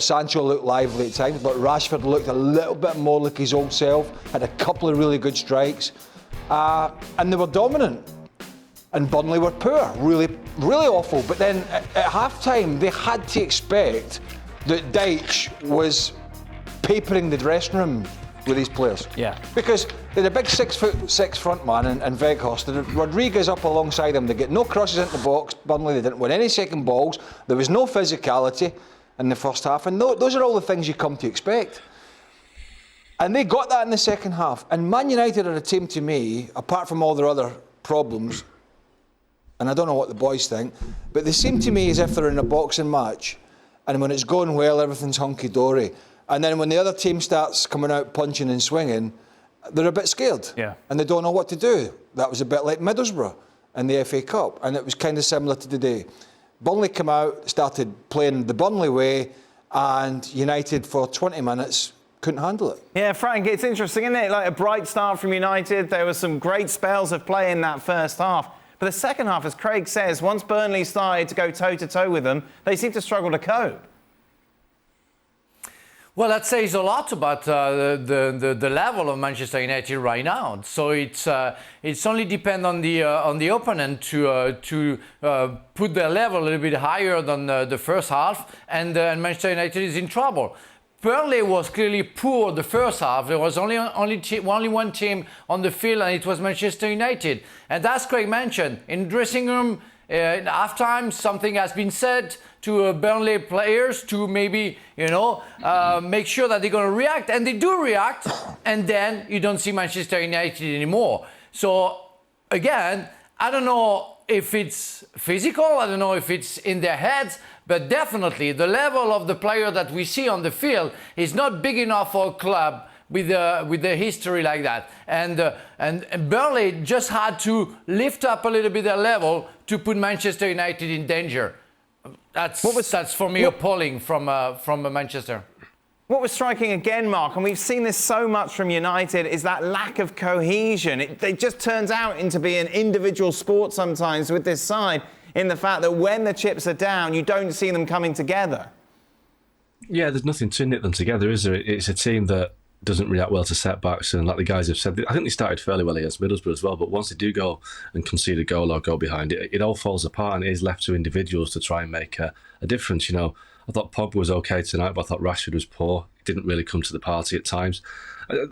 Sancho looked lively at times, but Rashford looked a little bit more like his old self, had a couple of really good strikes, and they were dominant. And Burnley were poor, really awful. But then at half-time, they had to expect that Deitch was papering the dressing room with these players. Yeah. Because they had a big 6'6" front man and Weghorst, and Rodriguez up alongside them. They get no crosses into the box. Burnley, they didn't win any second balls. There was no physicality in the first half. And those are all the things you come to expect. And they got that in the second half. And Man United are a team, to me, apart from all their other problems, and I don't know what the boys think, but they seem to me as if they're in a boxing match, and when it's going well, everything's hunky-dory. And then when the other team starts coming out punching and swinging, they're a bit scared. Yeah. And they don't know what to do. That was a bit like Middlesbrough in the FA Cup, and it was kind of similar to today. Burnley came out, started playing the Burnley way, and United for 20 minutes couldn't handle it. Yeah, Frank, it's interesting, isn't it? Like a bright start from United. There were some great spells of play in that first half. But the second half, as Craig says, once Burnley started to go toe-to-toe with them, they seem to struggle to cope. Well, that says a lot about the level of Manchester United right now. So it's only depend on the opponent to put their level a little bit higher than the first half, and Manchester United is in trouble. Burnley was clearly poor the first half. There was only one team on the field, and it was Manchester United. And as Craig mentioned, in the dressing room, in halftime, something has been said to Burnley players to maybe, make sure that they're going to react. And they do react, and then you don't see Manchester United anymore. So, again, I don't know if it's physical, I don't know if it's in their heads, but definitely the level of the player that we see on the field is not big enough for a club with a history like that. And Burnley just had to lift up a little bit their level to put Manchester United in danger. That's for me appalling from Manchester. What was striking again, Mark, and we've seen this so much from United, is that lack of cohesion. It just turns out into being an individual sport sometimes with this side, in the fact that when the chips are down, you don't see them coming together. Yeah, there's nothing to knit them together, is there? It's a team that doesn't react well to setbacks, and like the guys have said, I think they started fairly well against Middlesbrough as well, but once they do go and concede a goal or go behind, it all falls apart, and it is left to individuals to try and make a difference. I thought Pogba was okay tonight, but I thought Rashford was poor. He didn't really come to the party at times.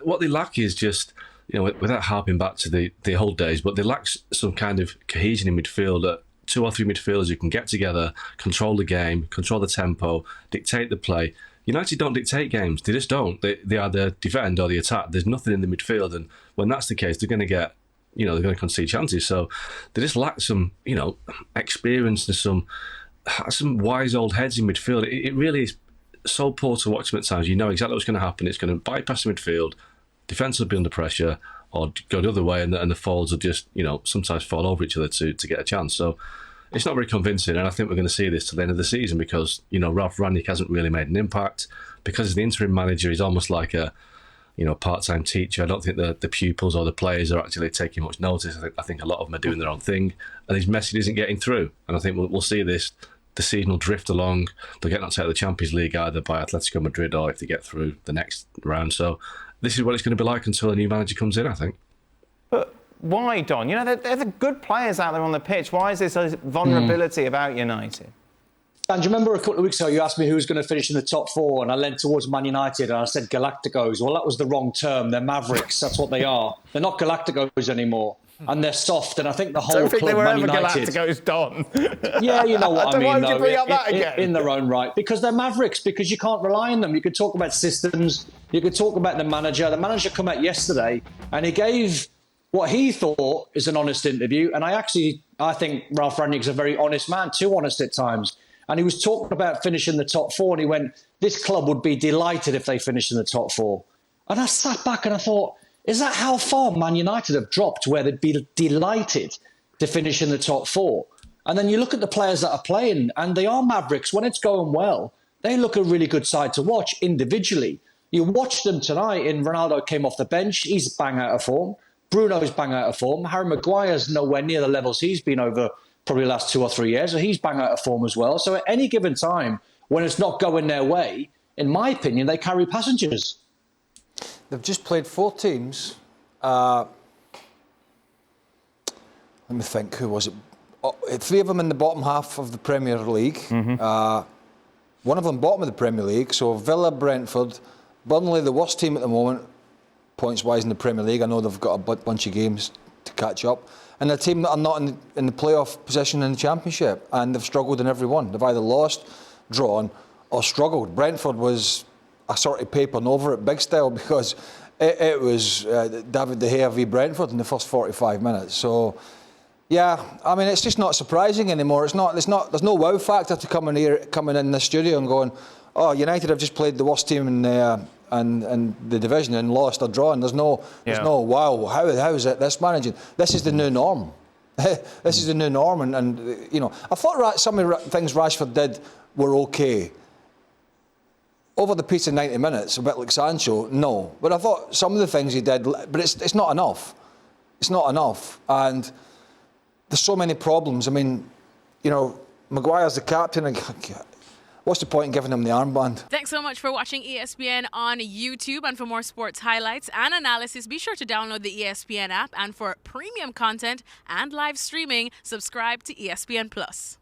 What they lack is just, without harping back to the old days, but they lack some kind of cohesion in midfield. 2 or 3 midfielders who can get together, control the game, control the tempo, dictate the play. United don't dictate games. They just don't. They either defend or they attack. There's nothing in the midfield, and when that's the case, they're going to get, they're going to concede chances. So they just lack some, experience and some wise old heads in midfield. It really is so poor to watch them at times. You know exactly what's going to happen. It's going to bypass the midfield, defence will be under pressure, or go the other way, and the forwards will just, sometimes fall over each other to get a chance. So it's not very convincing, and I think we're going to see this to the end of the season because, Ralph Rangnick hasn't really made an impact. Because he's the interim manager, he's almost like a, part-time teacher. I don't think the pupils or the players are actually taking much notice. I think a lot of them are doing their own thing, and his message isn't getting through. And I think we'll see this. The season will drift along. They'll get knocked out of the Champions League either by Atletico Madrid or if they get through the next round. So this is what it's going to be like until a new manager comes in, I think. But why, Don? They're the good players out there on the pitch. Why is there so vulnerability about United? And do you remember a couple of weeks ago you asked me who was going to finish in the top 4 and I lent towards Man United and I said galacticos. Well, that was the wrong term. They're mavericks. That's what they are. They're not galacticos anymore. And they're soft, and I think the whole don't think club, they were Man ever United, Galacticos, Don. Yeah, you know what I mean. Why would you bring up that again? In their own right, because they're mavericks. Because you can't rely on them. You could talk about systems. You could talk about the manager. The manager came out yesterday, and he gave what he thought is an honest interview. And I think Ralph Rangnick's a very honest man, too honest at times. And he was talking about finishing the top 4, and he went, "This club would be delighted if they finished in the top 4." And I sat back and I thought, is that how far Man United have dropped, where they'd be delighted to finish in the top 4? And then you look at the players that are playing, and they are mavericks. When it's going well, they look a really good side to watch individually. You watch them tonight, and Ronaldo came off the bench. He's bang out of form. Bruno's bang out of form. Harry Maguire's nowhere near the levels he's been over probably the last 2 or 3 years, so he's bang out of form as well. So at any given time, when it's not going their way, in my opinion, they carry passengers. They've just played 4 teams. Let me think, who was it? 3 of them in the bottom half of the Premier League. One of them bottom of the Premier League. So Villa, Brentford, Burnley, the worst team at the moment, points-wise in the Premier League. I know they've got a bunch of games to catch up. And a team that are not in the playoff position in the Championship. And they've struggled in every one. They've either lost, drawn, or struggled. Brentford was a sort of papering over it big style because it was David De Gea v Brentford in the first 45 minutes. So, yeah, I mean, it's just not surprising anymore. There's no wow factor to coming in the studio and going, oh, United have just played the worst team in the division and lost or drawn. There's no wow. How is it this managing? This is the new norm. This is the new norm, and you know, I thought some of the things Rashford did were okay. Over the piece of 90 minutes, a bit like Sancho, no. But I thought some of the things he did, but it's not enough. It's not enough, and there's so many problems. I mean, you know, Maguire's the captain. What's the point in giving him the armband? Thanks so much for watching ESPN on YouTube. And for more sports highlights and analysis, be sure to download the ESPN app. And for premium content and live streaming, subscribe to ESPN Plus.